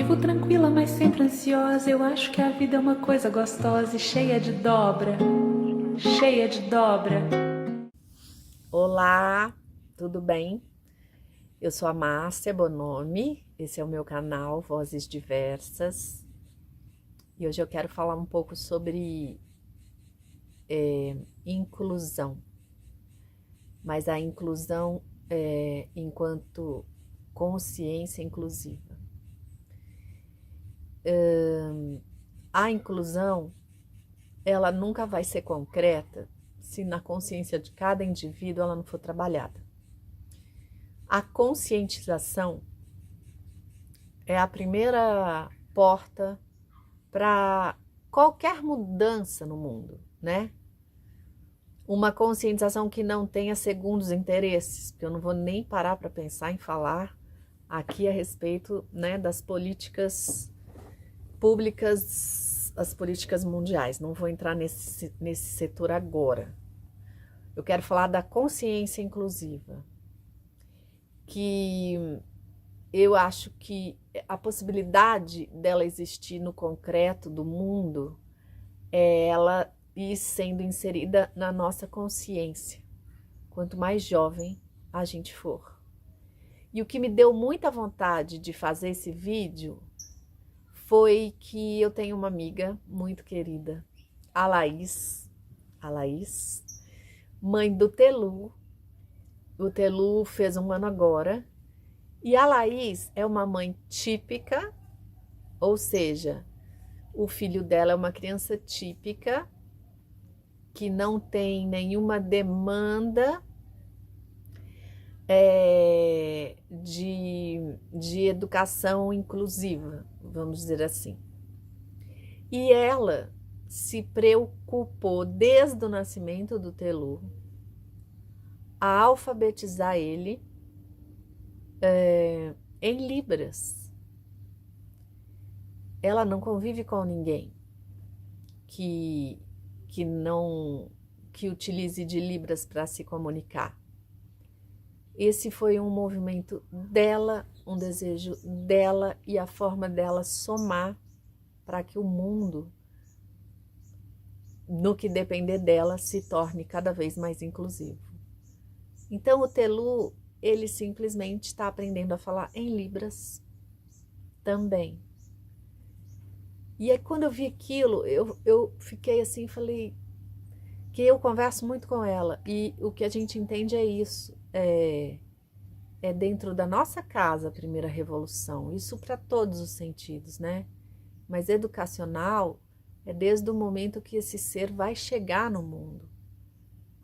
Vivo tranquila, mas sempre ansiosa. Eu acho que a vida é uma coisa gostosa e cheia de dobra. Cheia de dobra. Olá, tudo bem? Eu sou a Márcia Bonomi, esse é o meu canal Vozes Diversas e hoje eu quero falar um pouco sobre inclusão, mas a inclusão enquanto consciência inclusiva. A inclusão, ela nunca vai ser concreta se na consciência de cada indivíduo ela não for trabalhada. A conscientização é a primeira porta para qualquer mudança no mundo, né? Uma conscientização que não tenha segundos interesses, porque eu não vou nem parar para pensar em falar aqui a respeito, né, das políticas públicas, as políticas mundiais. Não vou entrar nesse setor agora. Eu quero falar da consciência inclusiva, que eu acho que a possibilidade dela existir no concreto do mundo é ela ir sendo inserida na nossa consciência, quanto mais jovem a gente for. E o que me deu muita vontade de fazer esse vídeo foi que eu tenho uma amiga muito querida, a Laís, mãe do Telu. O Telu fez 1 ano agora. E a Laís é uma mãe típica, ou seja, o filho dela é uma criança típica, que não tem nenhuma demanda de educação inclusiva, vamos dizer assim. E ela se preocupou desde o nascimento do Telu a alfabetizar ele em Libras. Ela não convive com ninguém que utilize de Libras para se comunicar. Esse foi um movimento dela, um desejo dela e a forma dela somar para que o mundo, no que depender dela, se torne cada vez mais inclusivo. Então o Telu, ele simplesmente está aprendendo a falar em Libras também. E aí quando eu vi aquilo, eu fiquei assim, falei que eu converso muito com ela e o que a gente entende é isso, é dentro da nossa casa a primeira revolução, isso para todos os sentidos, né? Mas educacional é desde o momento que esse ser vai chegar no mundo.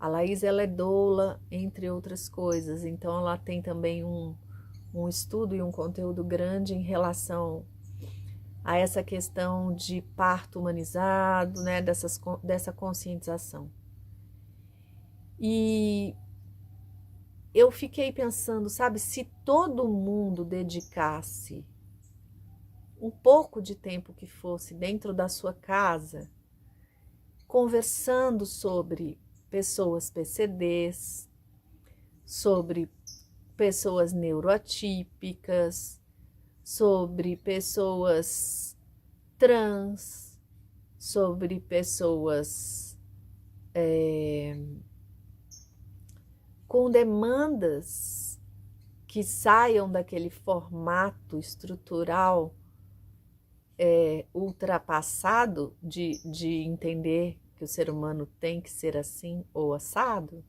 A Laís, ela é doula, entre outras coisas, então ela tem também um estudo e um conteúdo grande em relação a essa questão de parto humanizado, né, dessa conscientização. E eu fiquei pensando, sabe, se todo mundo dedicasse um pouco de tempo que fosse dentro da sua casa, conversando sobre pessoas PCDs, sobre pessoas neuroatípicas, sobre pessoas trans, sobre pessoas com demandas que saiam daquele formato estrutural ultrapassado de entender que o ser humano tem que ser assim ou assado,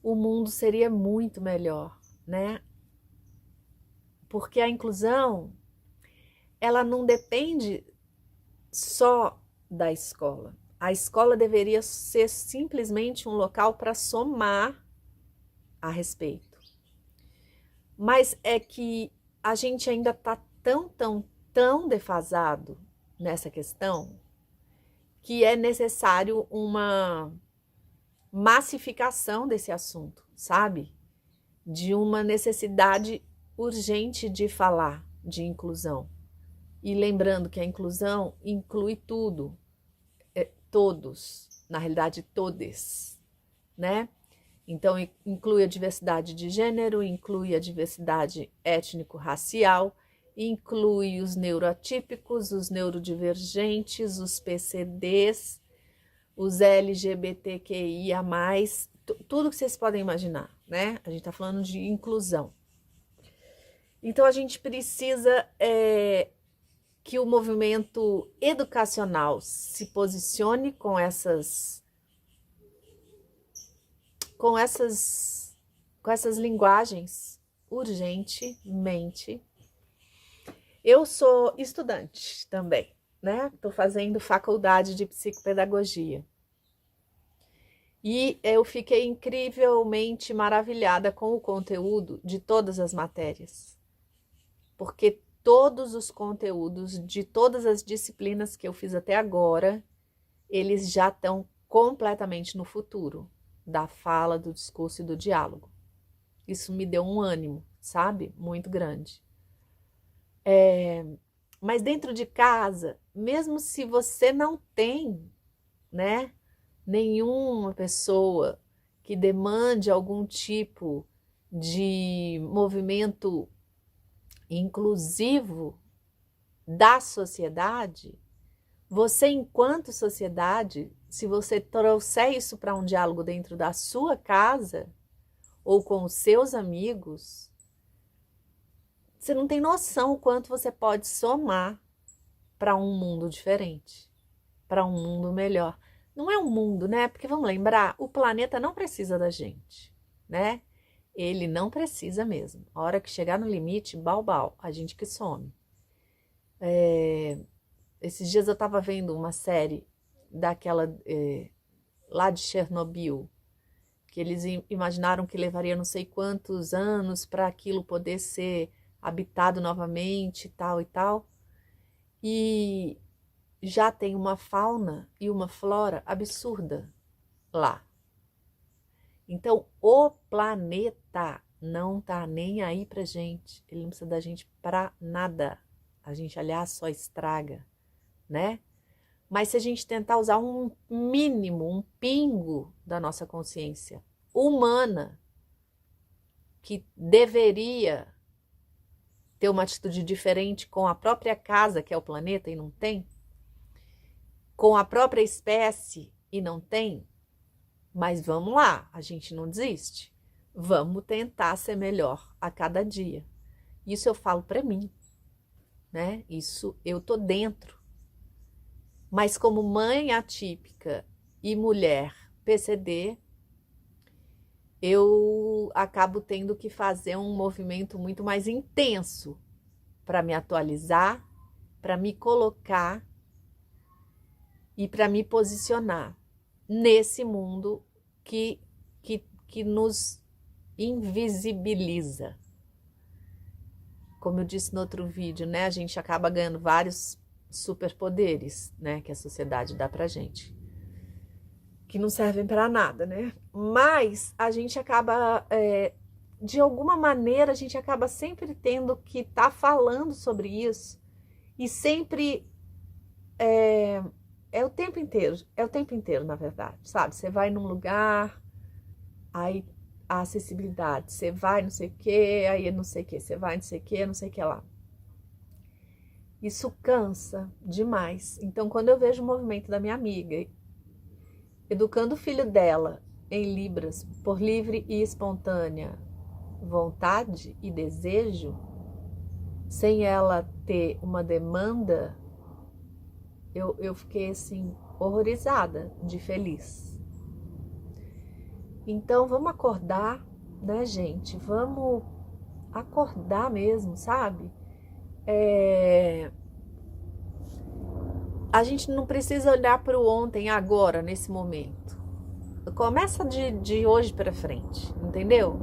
o mundo seria muito melhor, né? Porque a inclusão, ela não depende só da escola. A escola deveria ser simplesmente um local para somar a respeito. Mas é que a gente ainda está tão defasado nessa questão que é necessário uma massificação desse assunto, sabe? De uma necessidade urgente de falar de inclusão. E lembrando que a inclusão inclui tudo, todos, na realidade todes, né? Então inclui a diversidade de gênero, inclui a diversidade étnico-racial, inclui os neuroatípicos, os neurodivergentes, os PCDs, os LGBTQIA+, tudo que vocês podem imaginar, né? A gente tá falando de inclusão. Então, a gente precisa que o movimento educacional se posicione com essas linguagens urgentemente. Eu sou estudante também, né? Estou fazendo faculdade de psicopedagogia. E eu fiquei incrivelmente maravilhada com o conteúdo de todas as matérias. Porque todos os conteúdos de todas as disciplinas que eu fiz até agora, eles já estão completamente no futuro da fala, do discurso e do diálogo. Isso me deu um ânimo, sabe? Muito grande. Mas dentro de casa, mesmo se você não tem, né, nenhuma pessoa que demande algum tipo de movimento inclusivo da sociedade, você, enquanto sociedade, se você trouxer isso para um diálogo dentro da sua casa ou com os seus amigos, você não tem noção o quanto você pode somar para um mundo diferente, para um mundo melhor. Não é um mundo, né? Porque vamos lembrar, o planeta não precisa da gente, né? Ele não precisa mesmo. A hora que chegar no limite, bau, a gente que some. Esses dias eu estava vendo uma série daquela lá de Chernobyl, que eles imaginaram que levaria não sei quantos anos para aquilo poder ser habitado novamente, tal e tal. E já tem uma fauna e uma flora absurda lá. Então, o planeta não tá nem aí pra gente. Ele não precisa da gente pra nada. A gente, aliás, só estraga, né? Mas se a gente tentar usar um mínimo, um pingo da nossa consciência humana, que deveria ter uma atitude diferente com a própria casa, que é o planeta, e não tem, com a própria espécie, e não tem, mas vamos lá, a gente não desiste. Vamos tentar ser melhor a cada dia. Isso eu falo para mim, né? Isso eu tô dentro. Mas como mãe atípica e mulher PCD, eu acabo tendo que fazer um movimento muito mais intenso para me atualizar, para me colocar e para me posicionar nesse mundo que nos invisibiliza. Como eu disse no outro vídeo, né? A gente acaba ganhando vários superpoderes, né? Que a sociedade dá pra gente, que não servem para nada, né? Mas a gente acaba, de alguma maneira, a gente acaba sempre tendo que estar falando sobre isso e sempre é o tempo inteiro, na verdade, sabe? Você vai num lugar, aí a acessibilidade, você vai não sei o que, aí não sei o que, você vai não sei o que, não sei o que lá. Isso cansa demais. Então, quando eu vejo o movimento da minha amiga educando o filho dela em Libras por livre e espontânea vontade e desejo, sem ela ter uma demanda, eu fiquei assim, horrorizada de feliz. Então, vamos acordar, né, gente? Vamos acordar mesmo, sabe? A gente não precisa olhar para o ontem, agora, nesse momento. Começa de hoje para frente, entendeu?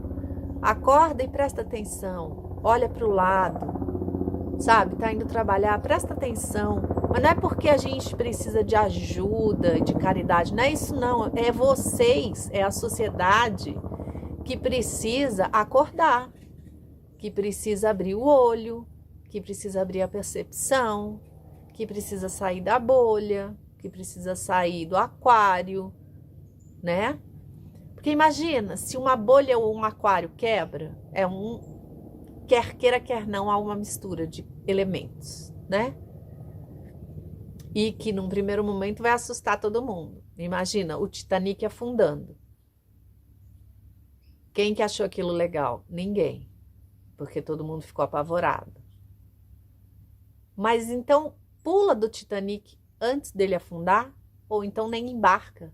Acorda e presta atenção. Olha para o lado, sabe? Tá indo trabalhar, presta atenção. Mas não é porque a gente precisa de ajuda, de caridade, não é isso não. É vocês, é a sociedade que precisa acordar, que precisa abrir o olho, que precisa abrir a percepção, que precisa sair da bolha, que precisa sair do aquário, né? Porque imagina, se uma bolha ou um aquário quebra, quer queira, quer não, há uma mistura de elementos, né? E que num primeiro momento vai assustar todo mundo. Imagina o Titanic afundando. Quem que achou aquilo legal? Ninguém, porque todo mundo ficou apavorado. Mas então pula do Titanic antes dele afundar, ou então nem embarca.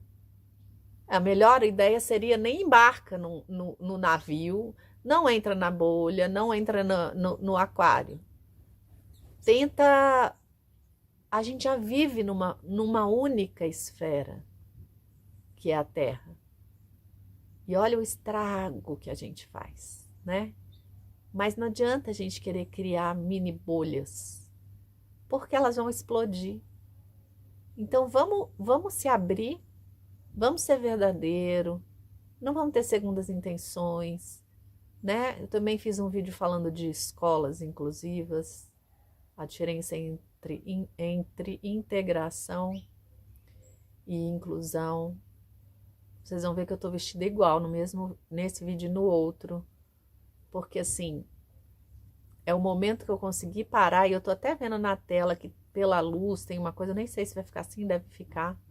A melhor ideia seria nem embarca no navio, não entra na bolha, não entra no aquário. Tenta. A gente já vive numa única esfera, que é a Terra. E olha o estrago que a gente faz, né? Mas não adianta a gente querer criar mini bolhas, porque elas vão explodir. Então vamos se abrir, vamos ser verdadeiro, não vamos ter segundas intenções, né? Eu também fiz um vídeo falando de escolas inclusivas, a diferença entre integração e inclusão. Vocês vão ver que eu tô vestida igual nesse vídeo e no outro, porque assim, é o momento que eu consegui parar, e eu tô até vendo na tela que pela luz tem uma coisa, eu nem sei se vai ficar assim, deve ficar,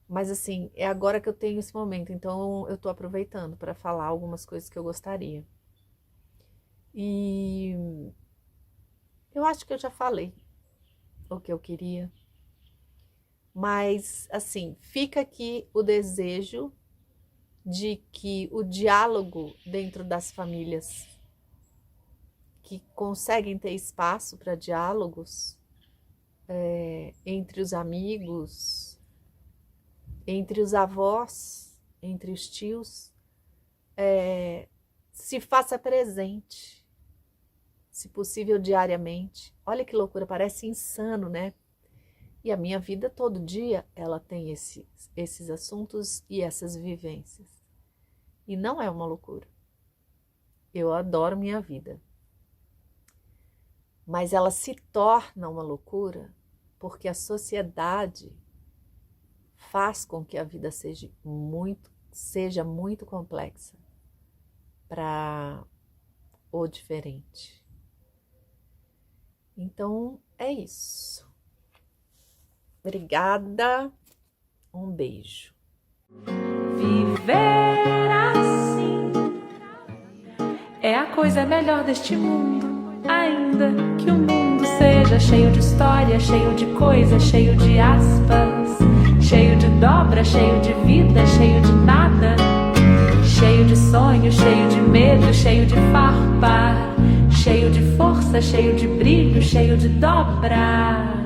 mas assim, é agora que eu tenho esse momento, então eu tô aproveitando para falar algumas coisas que eu gostaria. E eu acho que eu já falei o que eu queria. Mas, assim, fica aqui o desejo de que o diálogo dentro das famílias que conseguem ter espaço para diálogos entre os amigos, entre os avós, entre os tios, se faça presente, se possível diariamente. Olha que loucura, parece insano, né? E a minha vida todo dia, ela tem esses assuntos e essas vivências. E não é uma loucura. Eu adoro minha vida. Mas ela se torna uma loucura porque a sociedade faz com que a vida seja muito complexa para o diferente. Então, é isso. Obrigada, um beijo. Viver assim é a coisa melhor deste mundo, ainda que o mundo seja cheio de história, cheio de coisa, cheio de aspas, cheio de dobra, cheio de vida, cheio de nada, cheio de sonho, cheio de medo, cheio de farpa, cheio de força, cheio de brilho, cheio de dobra.